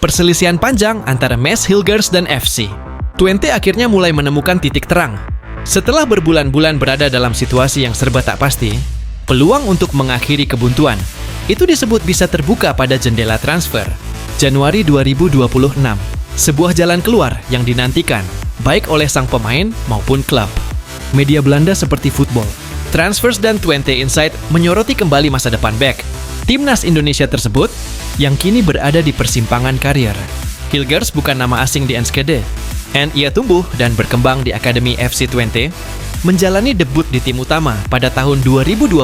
perselisihan panjang antara Mads Hilgers dan FC. Twente akhirnya mulai menemukan titik terang. Setelah berbulan-bulan berada dalam situasi yang serba tak pasti, peluang untuk mengakhiri kebuntuan itu disebut bisa terbuka pada jendela transfer Januari 2026. Sebuah jalan keluar yang dinantikan baik oleh sang pemain maupun klub. Media Belanda seperti Football, Transfers dan Twente Insight menyoroti kembali masa depan bek timnas Indonesia tersebut yang kini berada di persimpangan karir. Hilgers bukan nama asing di Enschede, dan ia tumbuh dan berkembang di Akademi FC Twente, menjalani debut di tim utama pada tahun 2020,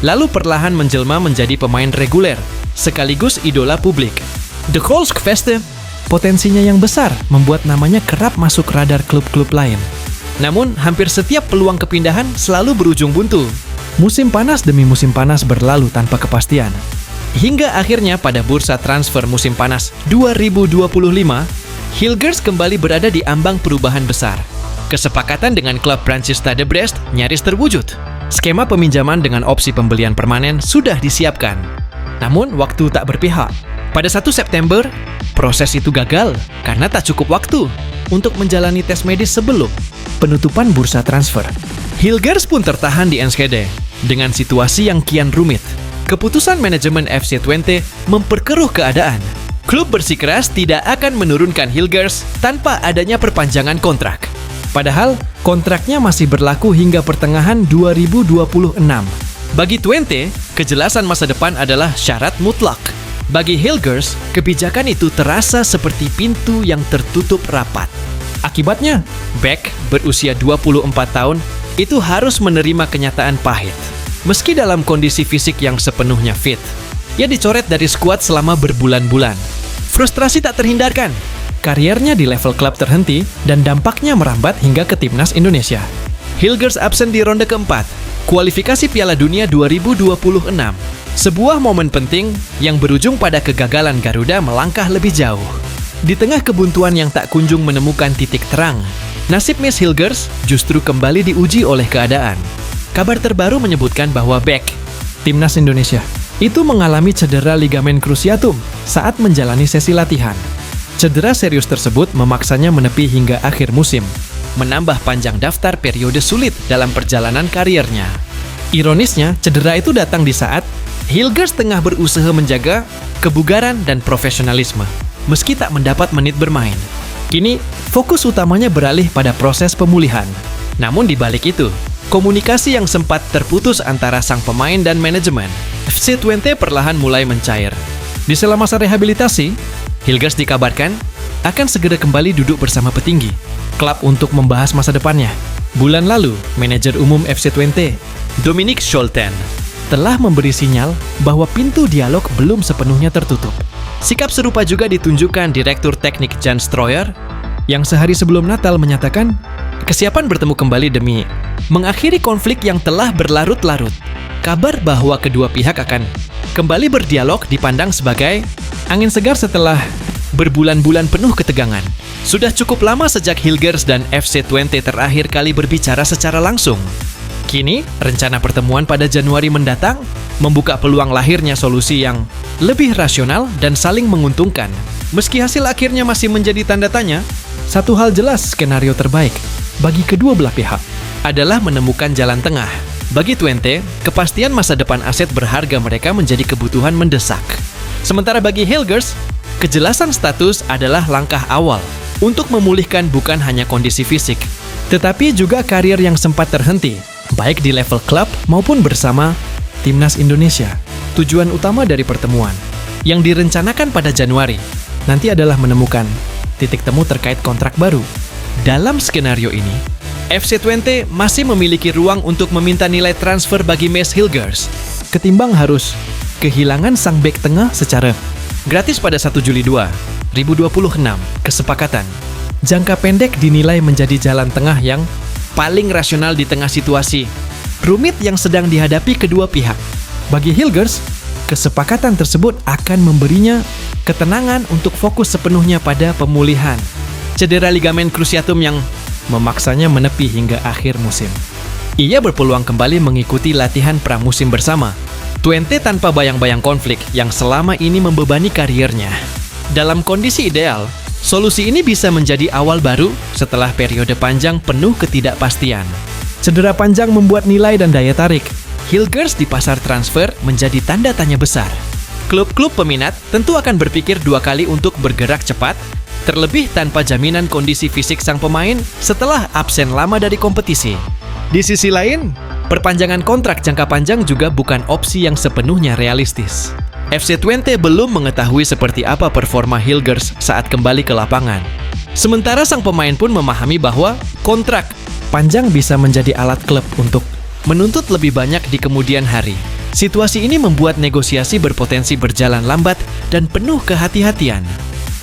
lalu perlahan menjelma menjadi pemain reguler, sekaligus idola publik. De Goalsqueste, potensinya yang besar membuat namanya kerap masuk radar klub-klub lain. Namun, hampir setiap peluang kepindahan selalu berujung buntu. Musim panas demi musim panas berlalu tanpa kepastian. Hingga akhirnya pada bursa transfer musim panas 2025, Hilgers kembali berada di ambang perubahan besar. Kesepakatan dengan klub Prancis Stade Brest nyaris terwujud. Skema peminjaman dengan opsi pembelian permanen sudah disiapkan. Namun, waktu tak berpihak. Pada 1 September, proses itu gagal karena tak cukup waktu untuk menjalani tes medis sebelum penutupan bursa transfer. Hilgers pun tertahan di Enschede dengan situasi yang kian rumit. Keputusan manajemen FC Twente memperkeruh keadaan. Klub bersikeras tidak akan menurunkan Hilgers tanpa adanya perpanjangan kontrak. Padahal, kontraknya masih berlaku hingga pertengahan 2026. Bagi Twente, kejelasan masa depan adalah syarat mutlak. Bagi Hilgers, kebijakan itu terasa seperti pintu yang tertutup rapat. Akibatnya, bek berusia 24 tahun itu harus menerima kenyataan pahit. Meski dalam kondisi fisik yang sepenuhnya fit, ia dicoret dari skuad selama berbulan-bulan. Frustrasi tak terhindarkan. Kariernya di level klub terhenti dan dampaknya merambat hingga ke timnas Indonesia. Hilgers absen di ronde keempat, kualifikasi Piala Dunia 2026. Sebuah momen penting yang berujung pada kegagalan Garuda melangkah lebih jauh. Di tengah kebuntuan yang tak kunjung menemukan titik terang, nasib Mads Hilgers justru kembali diuji oleh keadaan. Kabar terbaru menyebutkan bahwa bek timnas Indonesia itu mengalami cedera ligamen cruciatum saat menjalani sesi latihan. Cedera serius tersebut memaksanya menepi hingga akhir musim, menambah panjang daftar periode sulit dalam perjalanan kariernya. Ironisnya, cedera itu datang di saat Hilgers tengah berusaha menjaga kebugaran dan profesionalisme, meski tak mendapat menit bermain. Kini, fokus utamanya beralih pada proses pemulihan. Namun di balik itu, komunikasi yang sempat terputus antara sang pemain dan manajemen FC Twente perlahan mulai mencair. Di sela masa rehabilitasi, Hilgers dikabarkan akan segera kembali duduk bersama petinggi klub untuk membahas masa depannya. Bulan lalu, manajer umum FC Twente, Dominique Scholten, telah memberi sinyal bahwa pintu dialog belum sepenuhnya tertutup. Sikap serupa juga ditunjukkan Direktur Teknik Jan Stroyer yang sehari sebelum Natal menyatakan kesiapan bertemu kembali demi mengakhiri konflik yang telah berlarut-larut. Kabar bahwa kedua pihak akan kembali berdialog dipandang sebagai angin segar setelah berbulan-bulan penuh ketegangan. Sudah cukup lama sejak Hilgers dan FC Twente terakhir kali berbicara secara langsung. Kini, rencana pertemuan pada Januari mendatang membuka peluang lahirnya solusi yang lebih rasional dan saling menguntungkan. Meski hasil akhirnya masih menjadi tanda tanya, satu hal jelas skenario terbaik bagi kedua belah pihak adalah menemukan jalan tengah. Bagi Twente, kepastian masa depan aset berharga mereka menjadi kebutuhan mendesak. Sementara bagi Hilgers, kejelasan status adalah langkah awal untuk memulihkan bukan hanya kondisi fisik, tetapi juga karir yang sempat terhenti, baik di level klub maupun bersama timnas Indonesia. Tujuan utama dari pertemuan yang direncanakan pada Januari nanti adalah menemukan titik temu terkait kontrak baru. Dalam skenario ini, FC Twente masih memiliki ruang untuk meminta nilai transfer bagi Mads Hilgers, ketimbang harus kehilangan sang bek tengah secara gratis pada 1 Juli 2026. Kesepakatan jangka pendek dinilai menjadi jalan tengah yang paling rasional di tengah situasi rumit yang sedang dihadapi kedua pihak. Bagi Hilgers, kesepakatan tersebut akan memberinya ketenangan untuk fokus sepenuhnya pada pemulihan cedera ligamen cruciatum yang memaksanya menepi hingga akhir musim. Ia berpeluang kembali mengikuti latihan pramusim bersama Twente tanpa bayang-bayang konflik yang selama ini membebani kariernya. Dalam kondisi ideal, solusi ini bisa menjadi awal baru setelah periode panjang penuh ketidakpastian. Cedera panjang membuat nilai dan daya tarik Hilgers di pasar transfer menjadi tanda tanya besar. Klub-klub peminat tentu akan berpikir dua kali untuk bergerak cepat, terlebih tanpa jaminan kondisi fisik sang pemain setelah absen lama dari kompetisi. Di sisi lain, perpanjangan kontrak jangka panjang juga bukan opsi yang sepenuhnya realistis. FC Twente belum mengetahui seperti apa performa Hilgers saat kembali ke lapangan. Sementara sang pemain pun memahami bahwa kontrak panjang bisa menjadi alat klub untuk menuntut lebih banyak di kemudian hari. Situasi ini membuat negosiasi berpotensi berjalan lambat dan penuh kehati-hatian.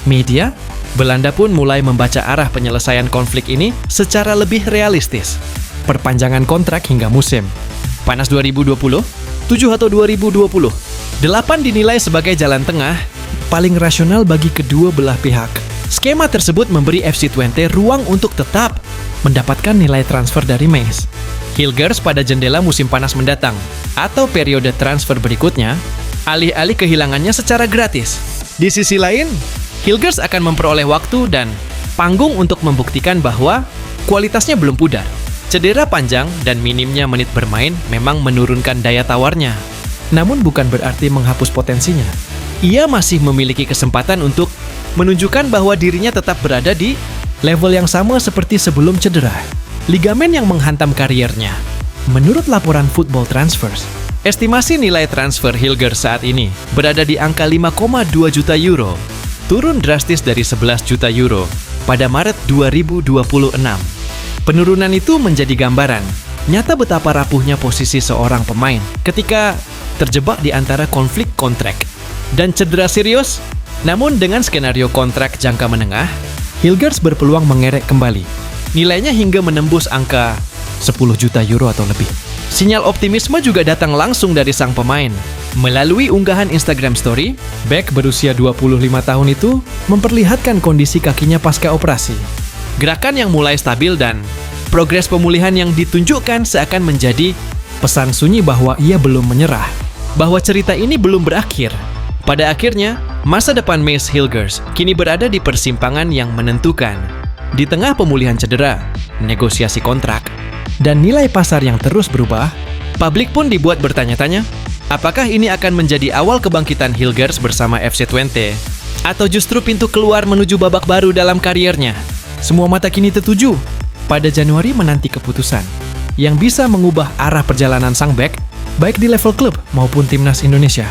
Media Belanda pun mulai membaca arah penyelesaian konflik ini secara lebih realistis. Perpanjangan kontrak hingga musim panas 2020, 7 atau 2020. 8 dinilai sebagai jalan tengah paling rasional bagi kedua belah pihak. Skema tersebut memberi FC Twente ruang untuk tetap mendapatkan nilai transfer dari Meis Hilgers pada jendela musim panas mendatang atau periode transfer berikutnya, alih-alih kehilangannya secara gratis. Di sisi lain, Hilgers akan memperoleh waktu dan panggung untuk membuktikan bahwa kualitasnya belum pudar. Cedera panjang dan minimnya menit bermain memang menurunkan daya tawarnya. Namun bukan berarti menghapus potensinya. Ia masih memiliki kesempatan untuk menunjukkan bahwa dirinya tetap berada di level yang sama seperti sebelum cedera. Ligamen yang menghantam kariernya. Menurut laporan Football Transfers, estimasi nilai transfer Hilgers saat ini berada di angka 5,2 juta euro, turun drastis dari 11 juta euro pada Maret 2026. Penurunan itu menjadi gambaran nyata betapa rapuhnya posisi seorang pemain ketika terjebak di antara konflik kontrak dan cedera serius. Namun dengan skenario kontrak jangka menengah, Hilgers berpeluang mengerek kembali. Nilainya hingga menembus angka 10 juta euro atau lebih. Sinyal optimisme juga datang langsung dari sang pemain. Melalui unggahan Instagram Story, bek berusia 25 tahun itu memperlihatkan kondisi kakinya pasca operasi. Gerakan yang mulai stabil dan progres pemulihan yang ditunjukkan seakan menjadi pesan sunyi bahwa ia belum menyerah. Bahwa cerita ini belum berakhir. Pada akhirnya, masa depan Meis Hilgers kini berada di persimpangan yang menentukan. Di tengah pemulihan cedera, negosiasi kontrak, dan nilai pasar yang terus berubah, publik pun dibuat bertanya-tanya, apakah ini akan menjadi awal kebangkitan Hilgers bersama FC Twente? Atau justru pintu keluar menuju babak baru dalam kariernya? Semua mata kini tertuju pada Januari menanti keputusan yang bisa mengubah arah perjalanan sang bek, baik di level klub maupun timnas Indonesia.